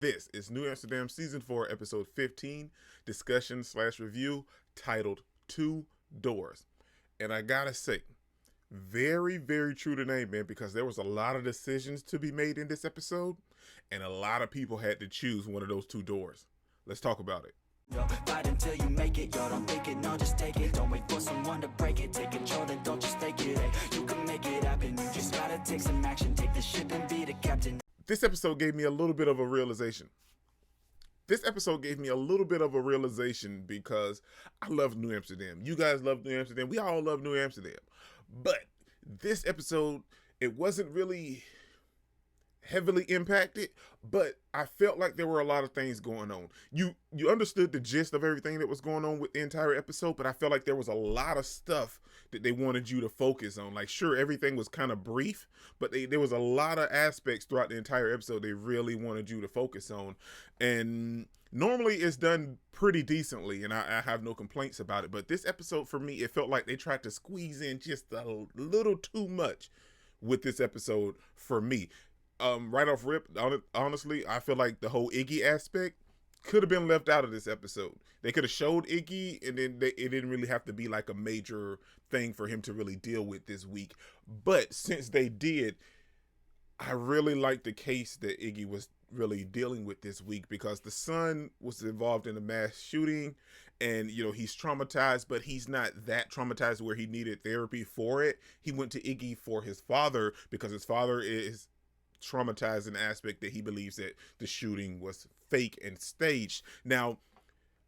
This is New Amsterdam Season 4, Episode 15, discussion/review, titled Two Doors. And I gotta say, very, very true to name, man, because there was a lot of decisions to be made in this episode, and a lot of people had to choose one of those two doors. Let's talk about it. Yo, fight until you make it, yo, don't think it, no, just take it. Don't wait for someone to break it, take control, then don't just take it. Hey, you can make it happen, you just gotta take some action. Take the ship and be the captain. This episode gave me a little bit of a realization. Because I love New Amsterdam. You guys love New Amsterdam. We all love New Amsterdam. But this episode, it wasn't really heavily impacted, but I felt like there were a lot of things going on. You understood the gist of everything that was going on with the entire episode, but I felt like there was a lot of stuff that they wanted you to focus on. Like, sure, everything was kind of brief, but there was a lot of aspects throughout the entire episode they really wanted you to focus on. And normally it's done pretty decently, and I have no complaints about it. But this episode, for me, it felt like they tried to squeeze in just a little too much with this episode for me. Right off rip, honestly, I feel like the whole Iggy aspect could have been left out of this episode. They could have showed Iggy, and then it didn't really have to be like a major thing for him to really deal with this week. But since they did, I really like the case that Iggy was really dealing with this week, because the son was involved in a mass shooting, and he's traumatized, but he's not that traumatized where he needed therapy for it. He went to Iggy for his father because his father is traumatized in the aspect that he believes that the shooting was fake and staged. Now,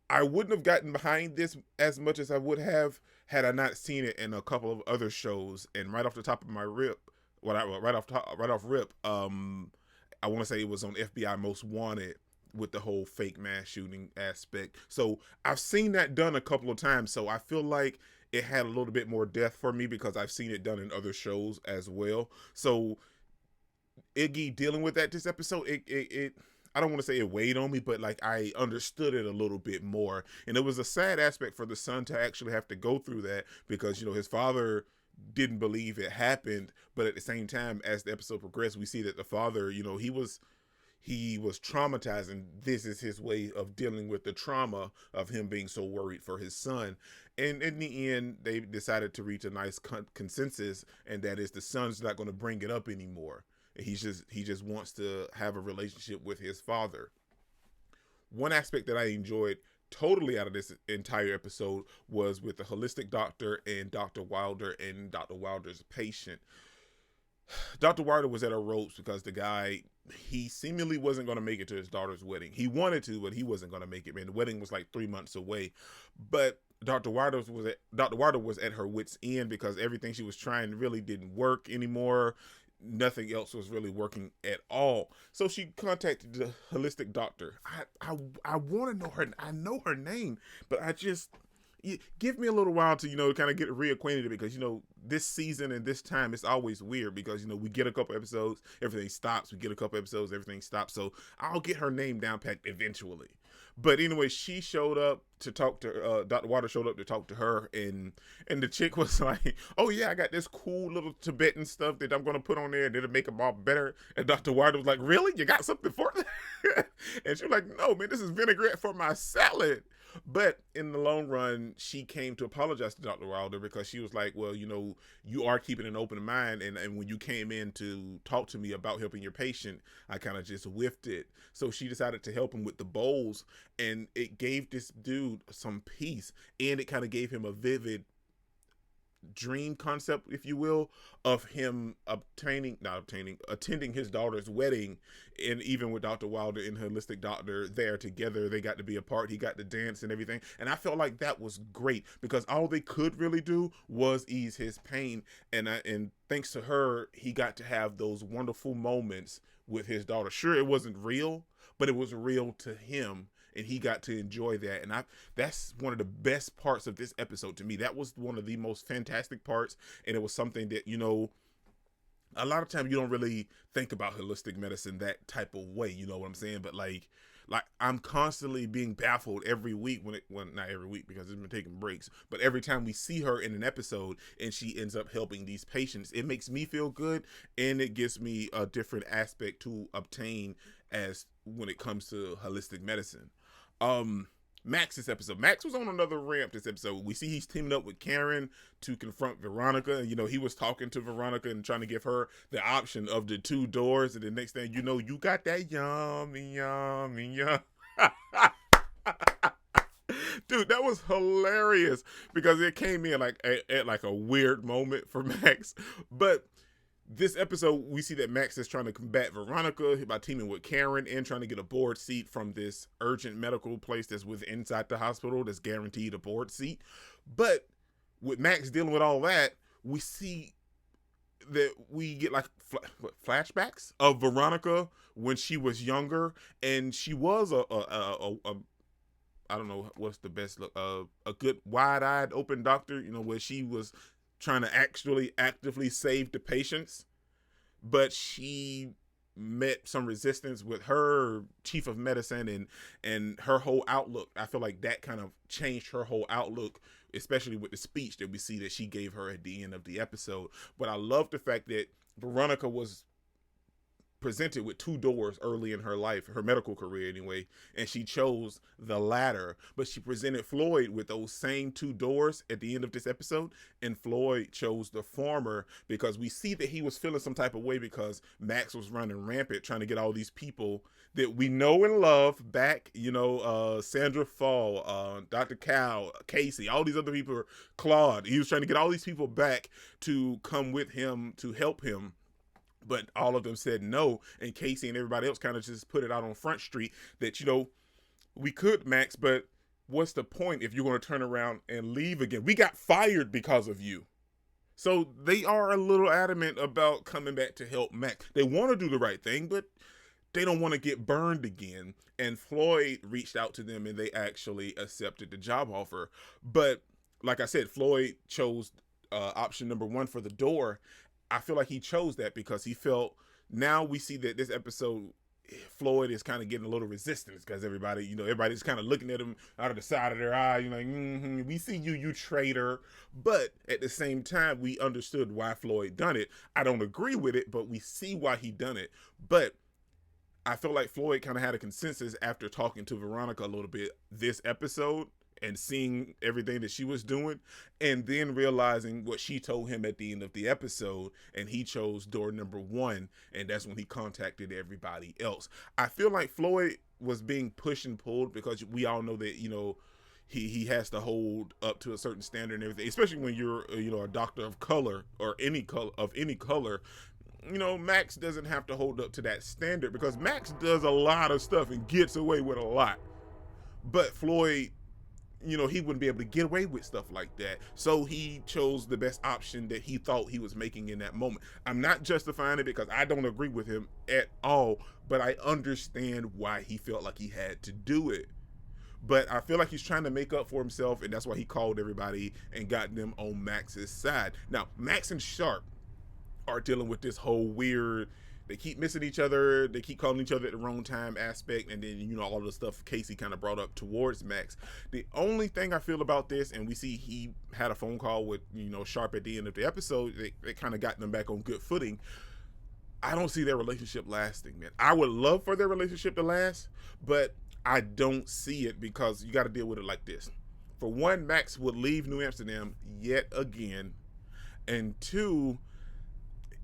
I wouldn't have gotten behind this as much as I would have had I not seen it in a couple of other shows. And right off the top of my rip, right off rip, I want to say it was on FBI Most Wanted with the whole fake mass shooting aspect. So I've seen that done a couple of times. So I feel like it had a little bit more depth for me because I've seen it done in other shows as well. So Iggy dealing with that this episode, it I don't want to say it weighed on me, but like I understood it a little bit more. And it was a sad aspect for the son to actually have to go through that, because his father didn't believe it happened, but at the same time, as the episode progressed, we see that the father, he was traumatized, and this is his way of dealing with the trauma of him being so worried for his son. And in the end, they decided to reach a nice consensus, and that is the son's not going to bring it up anymore. He just wants to have a relationship with his father. One aspect that I enjoyed totally out of this entire episode was with the holistic doctor and Dr. Wilder and Dr. Wilder's patient. Dr. Wilder was at her ropes because the guy, he seemingly wasn't going to make it to his daughter's wedding. He wanted to, but he wasn't going to make it, man. The wedding was like 3 months away. But Dr. Wilder was at her wit's end because everything she was trying really didn't work anymore. Nothing else was really working at all. So she contacted the holistic doctor. I want to know her. I know her name, but give me a little while to kind of get reacquainted, because this season and this time it's always weird, because we get a couple episodes, everything stops. We get a couple episodes, everything stops. So I'll get her name down packed eventually. But anyway, she showed up to talk to Dr. Water showed up to talk to her, and the chick was like, "Oh yeah, I got this cool little Tibetan stuff that I'm gonna put on there, and it'll make them all better." And Dr. Water was like, "Really? You got something for that?" And she was like, "No, man, this is vinaigrette for my salad." But in the long run, she came to apologize to Dr. Wilder, because she was like, "Well, you are keeping an open mind, and when you came in to talk to me about helping your patient, I kind of just whiffed it." So she decided to help him with the bowls, and it gave this dude some peace, and it kind of gave him a vivid dream concept, if you will, of him attending his daughter's wedding. And even with Dr. Wilder and holistic doctor there together, they got to be apart. He got to dance and everything, and I felt like that was great, because all they could really do was ease his pain. And thanks to her, he got to have those wonderful moments with his daughter. Sure, it wasn't real, but it was real to him, and he got to enjoy that. And that's one of the best parts of this episode to me. That was one of the most fantastic parts, and it was something that a lot of times you don't really think about holistic medicine that type of way, you know what I'm saying? But like I'm constantly being baffled every week not every week because it's been taking breaks, but every time we see her in an episode and she ends up helping these patients, it makes me feel good, and it gives me a different aspect to obtain as when it comes to holistic medicine. Max this episode. Max was on another ramp this episode. We see he's teaming up with Karen to confront Veronica. And, he was talking to Veronica and trying to give her the option of the 2 doors. And the next thing you know, you got that yummy, yummy, yum. Dude, that was hilarious because it came in like at like a weird moment for Max. But this episode, we see that Max is trying to combat Veronica by teaming with Karen and trying to get a board seat from this urgent medical place that's inside the hospital that's guaranteed a board seat. But with Max dealing with all that, we see that we get like flashbacks of Veronica when she was younger, and she was a I don't know what's the best look, a good wide-eyed open doctor, where she was trying to actually actively save the patients, but she met some resistance with her chief of medicine and her whole outlook. I feel like that kind of changed her whole outlook, especially with the speech that we see that she gave her at the end of the episode. But I love the fact that Veronica was presented with 2 doors early in her life, her medical career anyway, and she chose the latter. But she presented Floyd with those same 2 doors at the end of this episode, and Floyd chose the former because we see that he was feeling some type of way because Max was running rampant trying to get all these people that we know and love back, Sandra Fall, Dr. Cal, Casey, all these other people, Claude. He was trying to get all these people back to come with him to help him. But all of them said no, and Casey and everybody else kind of just put it out on Front Street that, we could, Max, but what's the point if you're going to turn around and leave again? We got fired because of you. So they are a little adamant about coming back to help Max. They want to do the right thing, but they don't want to get burned again. And Floyd reached out to them, and they actually accepted the job offer. But like I said, Floyd chose option number 1 for the door. I feel like he chose that because he felt, now we see that this episode, Floyd is kind of getting a little resistance because everybody's kind of looking at him out of the side of their eye. We see you traitor. But at the same time, we understood why Floyd done it. I don't agree with it, but we see why he done it. But I feel like Floyd kind of had a consensus after talking to Veronica a little bit this episode and seeing everything that she was doing, and then realizing what she told him at the end of the episode, and he chose door number 1, and that's when he contacted everybody else. I feel like Floyd was being pushed and pulled because we all know that, he has to hold up to a certain standard and everything, especially when you're, a doctor of color or any color. Max doesn't have to hold up to that standard because Max does a lot of stuff and gets away with a lot. But Floyd, he wouldn't be able to get away with stuff like that. So he chose the best option that he thought he was making in that moment. I'm not justifying it because I don't agree with him at all, but I understand why he felt like he had to do it. But I feel like he's trying to make up for himself, and that's why he called everybody and got them on Max's side. Now, Max and Sharp are dealing with this whole weird, they keep missing each other, they keep calling each other at the wrong time aspect, and then, all the stuff Casey kind of brought up towards Max. The only thing I feel about this, and we see he had a phone call with, Sharp at the end of the episode, they kind of got them back on good footing. I don't see their relationship lasting, man. I would love for their relationship to last, but I don't see it because you got to deal with it like this. For one, Max would leave New Amsterdam yet again, and 2,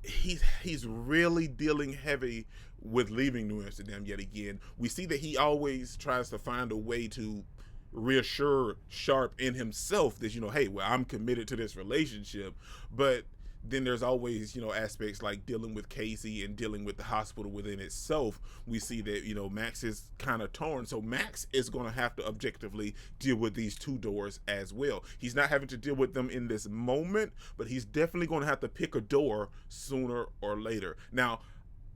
he's really dealing heavy with leaving New Amsterdam yet again. We see that he always tries to find a way to reassure Sharp in himself that, hey, well, I'm committed to this relationship. But then there's always, aspects like dealing with Casey and dealing with the hospital within itself. We see that, Max is kind of torn. So Max is going to have to objectively deal with these 2 doors as well. He's not having to deal with them in this moment, but he's definitely going to have to pick a door sooner or later. Now,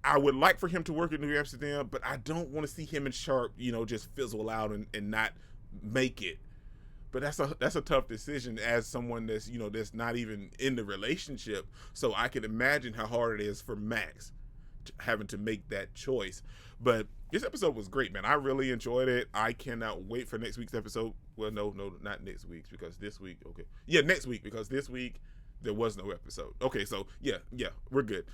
I would like for him to work in New Amsterdam, but I don't want to see him and Sharp, just fizzle out and not make it. But that's a tough decision as someone that's, that's not even in the relationship. So I can imagine how hard it is for Max having to make that choice. But this episode was great, man. I really enjoyed it. I cannot wait for next week's episode. Well, no, not next week's because this week, okay. Yeah, next week because this week there was no episode. Okay, so yeah, we're good.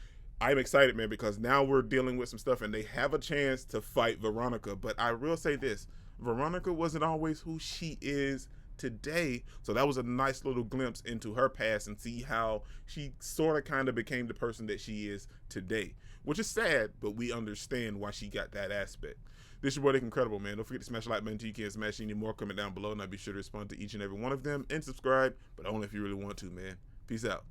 I'm excited, man, because now we're dealing with some stuff and they have a chance to fight Veronica. But I will say this, Veronica wasn't always who she is today. So that was a nice little glimpse into her past and see how she sort of kind of became the person that she is today, which is sad, but we understand why she got that aspect. This is your boy, Dick Incredible, man. Don't forget to smash the like button until you can't smash any more. Comment down below and I'll be sure to respond to each and every one of them and subscribe, but only if you really want to, man. Peace out.